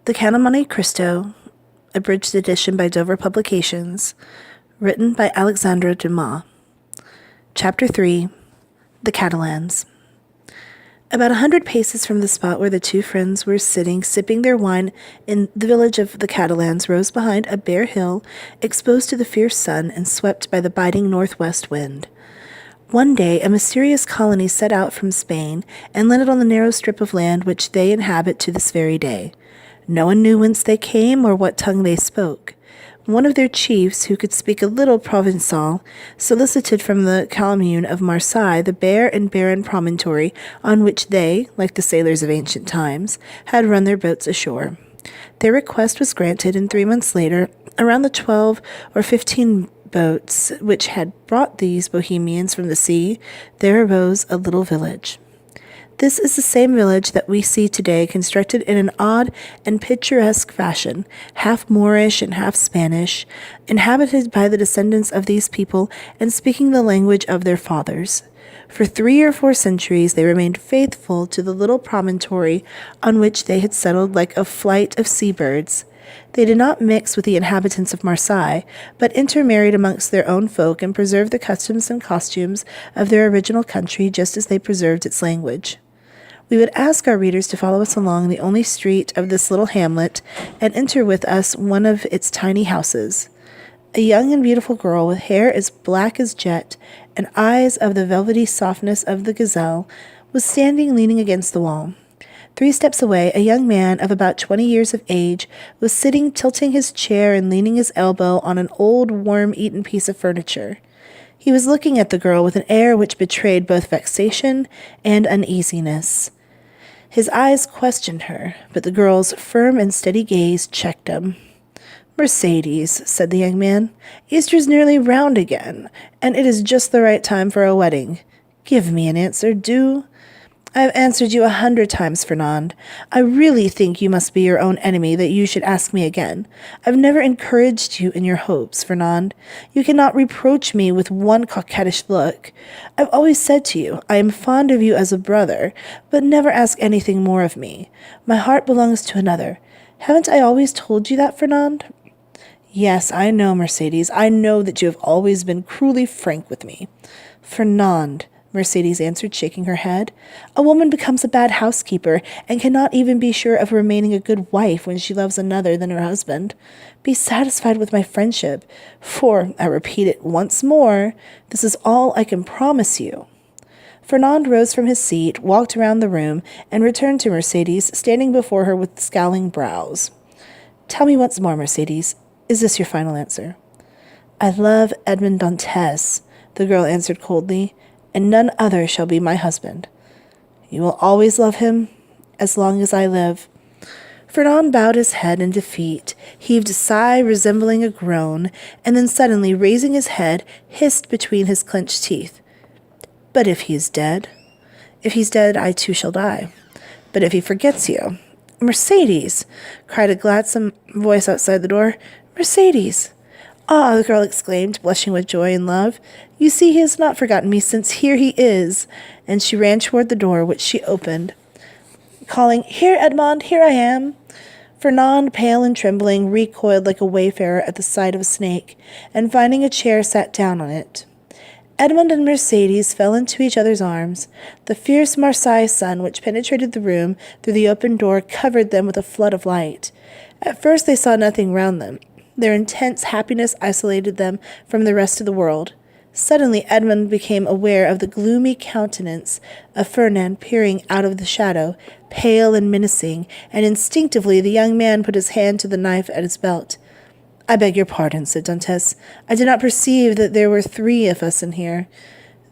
The Count of Monte Cristo, abridged edition by Dover Publications, written by Alexandre Dumas. Chapter 3. The Catalans. About 100 paces from the spot where the two friends were sitting, sipping their wine in the village of the Catalans, rose behind a bare hill, exposed to the fierce sun and swept by the biting northwest wind. One day a mysterious colony set out from Spain and landed on the narrow strip of land which they inhabit to this very day. No one knew whence they came or what tongue they spoke. One of their chiefs, who could speak a little Provençal, solicited from the commune of Marseille the bare and barren promontory on which they, like the sailors of ancient times, had run their boats ashore. Their request was granted, and 3 months later, around the 12 or 15 boats which had brought these Bohemians from the sea, there arose a little village. This is the same village that we see today, constructed in an odd and picturesque fashion, half Moorish and half Spanish, inhabited by the descendants of these people and speaking the language of their fathers. For 3 or 4 centuries they remained faithful to the little promontory on which they had settled like a flight of seabirds. They did not mix with the inhabitants of Marseille, but intermarried amongst their own folk and preserved the customs and costumes of their original country just as they preserved its language. We would ask our readers to follow us along the only street of this little hamlet and enter with us one of its tiny houses. A young and beautiful girl with hair as black as jet and eyes of the velvety softness of the gazelle was standing leaning against the wall. 3 steps away, a young man of about 20 years of age was sitting tilting his chair and leaning his elbow on an old worm-eaten piece of furniture. He was looking at the girl with an air which betrayed both vexation and uneasiness. His eyes questioned her, but the girl's firm and steady gaze checked him. "Mercedes," said the young man, "Easter's nearly round again, and it is just the right time for a wedding. Give me an answer, do." "I have answered you 100 times, Fernand. I really think you must be your own enemy that you should ask me again. I've never encouraged you in your hopes, Fernand. You cannot reproach me with one coquettish look. I've always said to you, I am fond of you as a brother, but never ask anything more of me. My heart belongs to another. Haven't I always told you that, Fernand?" "Yes, I know, Mercedes. I know that you have always been cruelly frank with me." "Fernand," Mercedes answered, shaking her head, "a woman becomes a bad housekeeper and cannot even be sure of remaining a good wife when she loves another than her husband. Be satisfied with my friendship, for, I repeat it once more, this is all I can promise you." Fernand rose from his seat, walked around the room, and returned to Mercedes, standing before her with scowling brows. "Tell me once more, Mercedes, is this your final answer?" "I love Edmond Dantes," the girl answered coldly, "and none other shall be my husband." "You will always love him, as long as I live." Fernand bowed his head in defeat, heaved a sigh resembling a groan, and then suddenly, raising his head, hissed between his clenched teeth, "But if he is dead?" "If he's dead, I too shall die." "But if he forgets you?" "Mercedes!" cried a gladsome voice outside the door. "Mercedes!" "Ah," the girl exclaimed, blushing with joy and love, "you see he has not forgotten me, since here he is." And she ran toward the door, which she opened, calling, "Here, Edmond, here I am." Fernand, pale and trembling, recoiled like a wayfarer at the sight of a snake, and finding a chair sat down on it. Edmond and Mercedes fell into each other's arms. The fierce Marseille sun, which penetrated the room through the open door, covered them with a flood of light. At first they saw nothing round them. Their intense happiness isolated them from the rest of the world. Suddenly Edmund became aware of the gloomy countenance of Fernand peering out of the shadow, pale and menacing, and instinctively the young man put his hand to the knife at his belt. "I beg your pardon," said Dantes. "I did not perceive that there were 3 of us in here."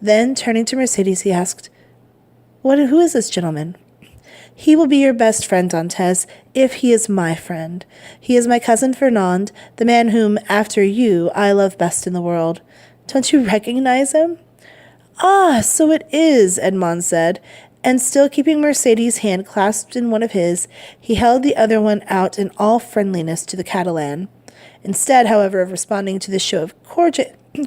Then, turning to Mercedes, he asked, Who is this gentleman?" "He will be your best friend, Dantes, if he is my friend. He is my cousin Fernand, the man whom, after you, I love best in the world. Don't you recognize him?" "Ah, so it is," Edmond said, and still keeping Mercedes' hand clasped in one of his, he held the other one out in all friendliness to the Catalan. Instead, however, of responding to this show of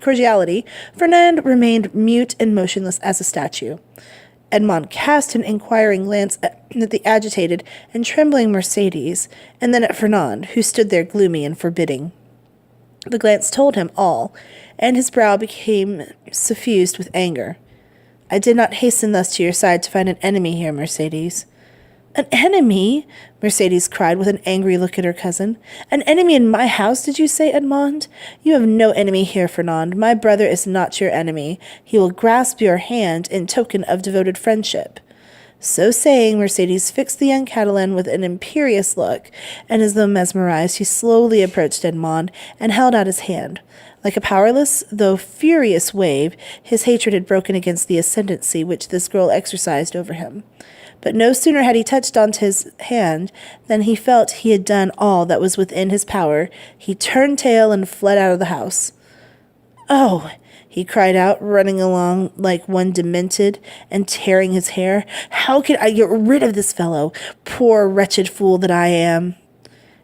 cordiality, Fernand remained mute and motionless as a statue. Edmond cast an inquiring glance at the agitated and trembling Mercedes, and then at Fernand, who stood there gloomy and forbidding. The glance told him all, and his brow became suffused with anger. "I did not hasten thus to your side to find an enemy here, Mercedes." "An enemy?" Mercedes cried with an angry look at her cousin. "An enemy in my house, did you say, Edmond? You have no enemy here, Fernand. My brother is not your enemy. He will grasp your hand in token of devoted friendship." So saying, Mercedes fixed the young Catalan with an imperious look, and as though mesmerized, he slowly approached Edmond and held out his hand. Like a powerless, though furious wave, his hatred had broken against the ascendancy which this girl exercised over him. But no sooner had he touched Dante's hand than he felt he had done all that was within his power. He turned tail and fled out of the house. "Oh!" he cried out, running along like one demented and tearing his hair. "How can I get rid of this fellow? Poor wretched fool that I am!"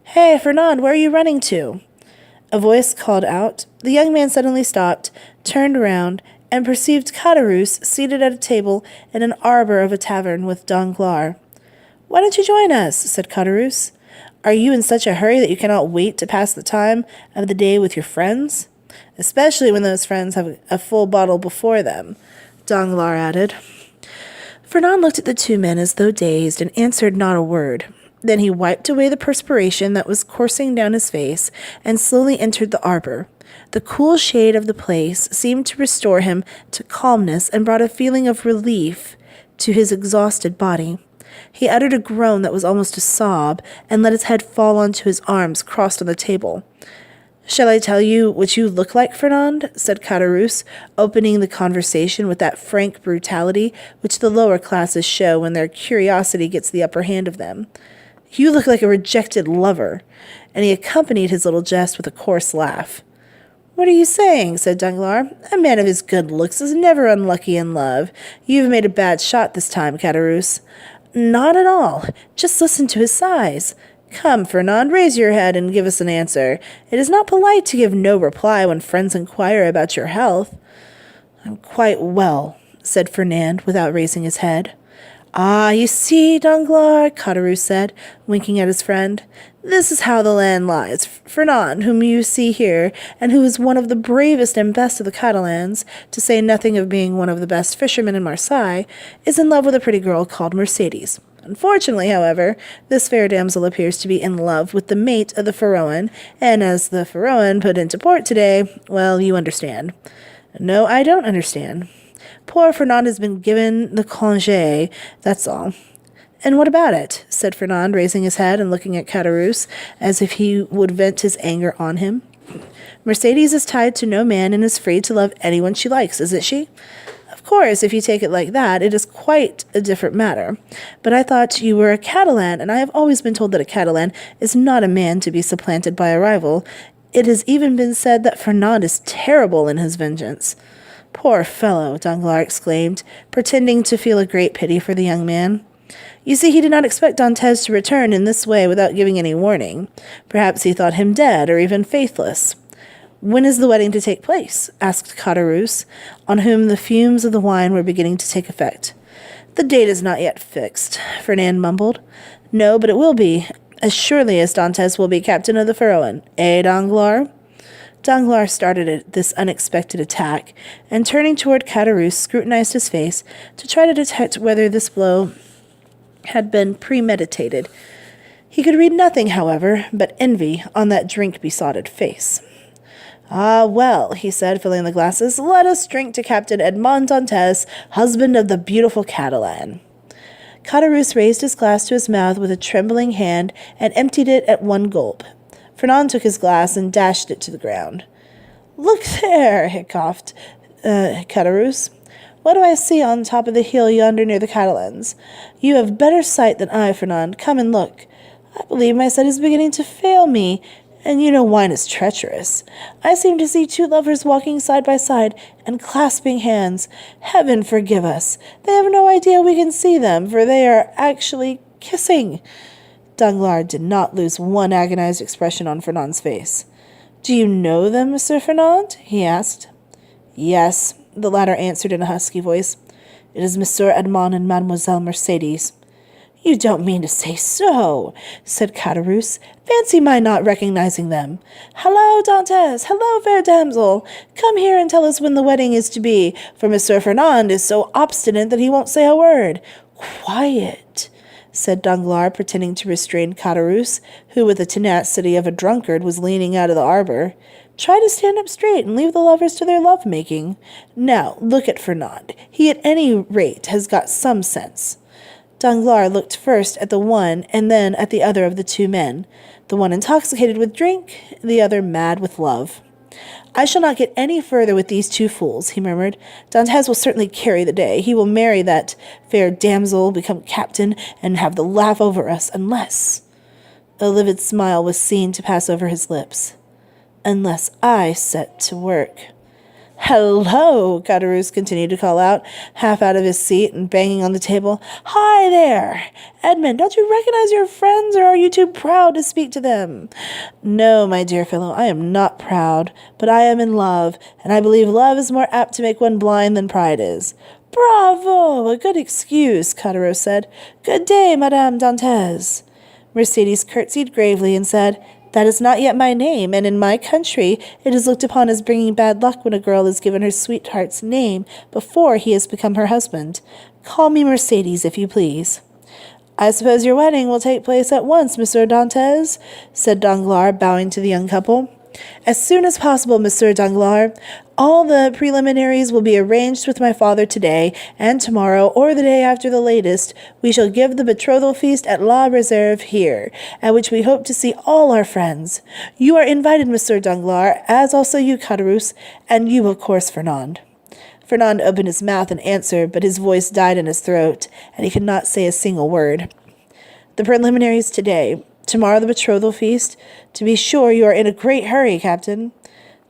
"Hey, Fernand, where are you running to?" A voice called out. The young man suddenly stopped, turned around, and perceived Caderousse seated at a table in an arbor of a tavern with Danglars. "Why don't you join us?" said Caderousse. "Are you in such a hurry that you cannot wait to pass the time of the day with your friends? Especially when those friends have a full bottle before them," Danglars added. Fernand looked at the two men as though dazed and answered not a word. Then he wiped away the perspiration that was coursing down his face and slowly entered the arbor. The cool shade of the place seemed to restore him to calmness and brought a feeling of relief to his exhausted body. He uttered a groan that was almost a sob and let his head fall onto his arms crossed on the table. "Shall I tell you what you look like, Fernand?" said Caderousse, opening the conversation with that frank brutality which the lower classes show when their curiosity gets the upper hand of them. "You look like a rejected lover," and he accompanied his little jest with a coarse laugh. "What are you saying?" said Danglars. "A man of his good looks is never unlucky in love. You've made a bad shot this time, Caderousse." "Not at all. Just listen to his sighs. Come, Fernand, raise your head and give us an answer. It is not polite to give no reply when friends inquire about your health." "I'm quite well," said Fernand, without raising his head. "Ah, you see, Danglars," Caderousse said, winking at his friend. "This is how the land lies. Fernand, whom you see here, and who is one of the bravest and best of the Catalans, to say nothing of being one of the best fishermen in Marseille, is in love with a pretty girl called Mercedes. Unfortunately, however, this fair damsel appears to be in love with the mate of the Pharaon, and as the Pharaon put into port today, well, you understand." "No, I don't understand." "Poor Fernand has been given the congé, that's all." "And what about it?" said Fernand, raising his head and looking at Caderousse as if he would vent his anger on him. "Mercedes is tied to no man and is free to love anyone she likes, isn't she?" "Of course, if you take it like that, it is quite a different matter. But I thought you were a Catalan, and I have always been told that a Catalan is not a man to be supplanted by a rival. It has even been said that Fernand is terrible in his vengeance." "Poor fellow!" Danglars exclaimed, pretending to feel a great pity for the young man. "You see, he did not expect Dantès to return in this way without giving any warning. Perhaps he thought him dead or even faithless." "When is the wedding to take place?" asked Caderousse, on whom the fumes of the wine were beginning to take effect. "The date is not yet fixed," Fernand mumbled. "No, but it will be, as surely as Dantès will be captain of the Pharaon. Eh, Danglars?" Danglars started at this unexpected attack, and turning toward Caderousse, scrutinized his face to try to detect whether this blow had been premeditated. He could read nothing, however, but envy on that drink-besotted face. "Ah, well," he said, filling the glasses, "let us drink to Captain Edmond Dantès, husband of the beautiful Catalan." Caderousse raised his glass to his mouth with a trembling hand and emptied it at one gulp. Fernand took his glass and dashed it to the ground. "Look there!" hiccuped Caderousse. "What do I see on top of the hill yonder near the Catalans? You have better sight than I, Fernand. Come and look. I believe my sight is beginning to fail me, and you know wine is treacherous. I seem to see two lovers walking side by side and clasping hands. Heaven forgive us! They have no idea we can see them, for they are actually kissing." Danglars did not lose one agonized expression on Fernand's face. "Do you know them, Monsieur Fernand?" he asked. "Yes," the latter answered in a husky voice. It is Monsieur Edmond and Mademoiselle Mercedes." "You don't mean to say so," said Caderousse. "Fancy my not recognizing them. Hallo, Dantès! Hallo, fair damsel! Come here and tell us when the wedding is to be, for Monsieur Fernand is so obstinate that he won't say a word." "Quiet," said Danglars, pretending to restrain Caderousse, who with the tenacity of a drunkard was leaning out of the arbor. "Try to stand up straight and leave the lovers to their love-making. Now, look at Fernand. He at any rate has got some sense." Danglars looked first at the one and then at the other of the two men, the one intoxicated with drink, the other mad with love. "I shall not get any further with these two fools," he murmured. "Dantès will certainly carry the day. He will marry that fair damsel, become captain, and have the laugh over us, unless—" A livid smile was seen to pass over his lips. "Unless I set to work." "Hello!" Caderousse continued to call out, half out of his seat and banging on the table. "Hi there! Edmond, don't you recognize your friends, or are you too proud to speak to them?" "No, my dear fellow, I am not proud, but I am in love, and I believe love is more apt to make one blind than pride is." "Bravo! A good excuse," Caderousse said. "Good day, Madame Dantès." Mercedes curtsied gravely and said, "That is not yet my name, and in my country it is looked upon as bringing bad luck when a girl is given her sweetheart's name before he has become her husband. Call me Mercedes, if you please." "I suppose your wedding will take place at once, Monsieur Dantès?" said Danglars, bowing to the young couple. "As soon as possible, Monsieur Danglars. All the preliminaries will be arranged with my father today, and tomorrow, or the day after the latest, we shall give the betrothal feast at La Réserve here, at which we hope to see all our friends. You are invited, Monsieur Danglars, as also you, Caderousse, and you, of course, Fernand." Fernand opened his mouth in answer, but his voice died in his throat, and he could not say a single word. "The preliminaries today. Tomorrow the betrothal feast. To be sure, you are in a great hurry, Captain."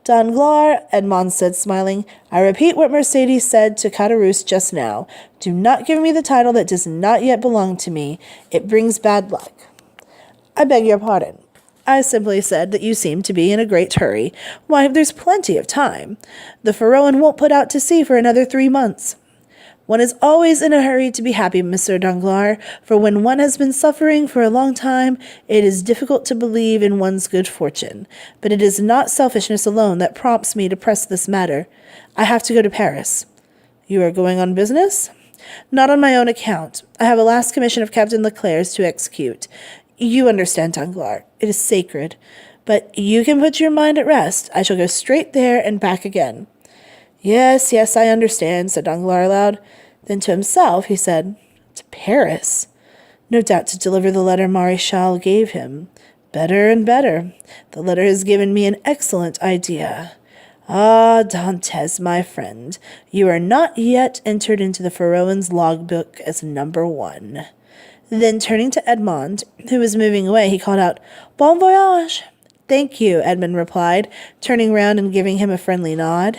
"Danglars," Edmond said, smiling, "I repeat what Mercedes said to Caderousse just now. Do not give me the title that does not yet belong to me. It brings bad luck." "I beg your pardon. I simply said that you seem to be in a great hurry. Why, there's plenty of time. The Pharaon won't put out to sea for another 3 months." "One is always in a hurry to be happy, Monsieur Danglars, for when one has been suffering for a long time, it is difficult to believe in one's good fortune. But it is not selfishness alone that prompts me to press this matter. I have to go to Paris." "You are going on business?" "Not on my own account. I have a last commission of Captain Leclerc's to execute. You understand, Danglars. It is sacred. But you can put your mind at rest. I shall go straight there and back again." Yes, I understand," said Danglars aloud. Then to himself he said, "To Paris? No doubt to deliver the letter Maréchal gave him. Better and better. The letter has given me an excellent idea. Ah, Dantès, my friend, you are not yet entered into the Pharaon's logbook as number 1. Then turning to Edmond, who was moving away, he called out, "Bon voyage!" "Thank you," Edmond replied, turning round and giving him a friendly nod.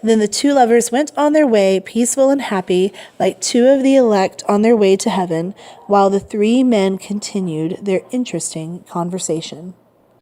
Then the two lovers went on their way, peaceful and happy, like two of the elect on their way to heaven, while the 3 men continued their interesting conversation.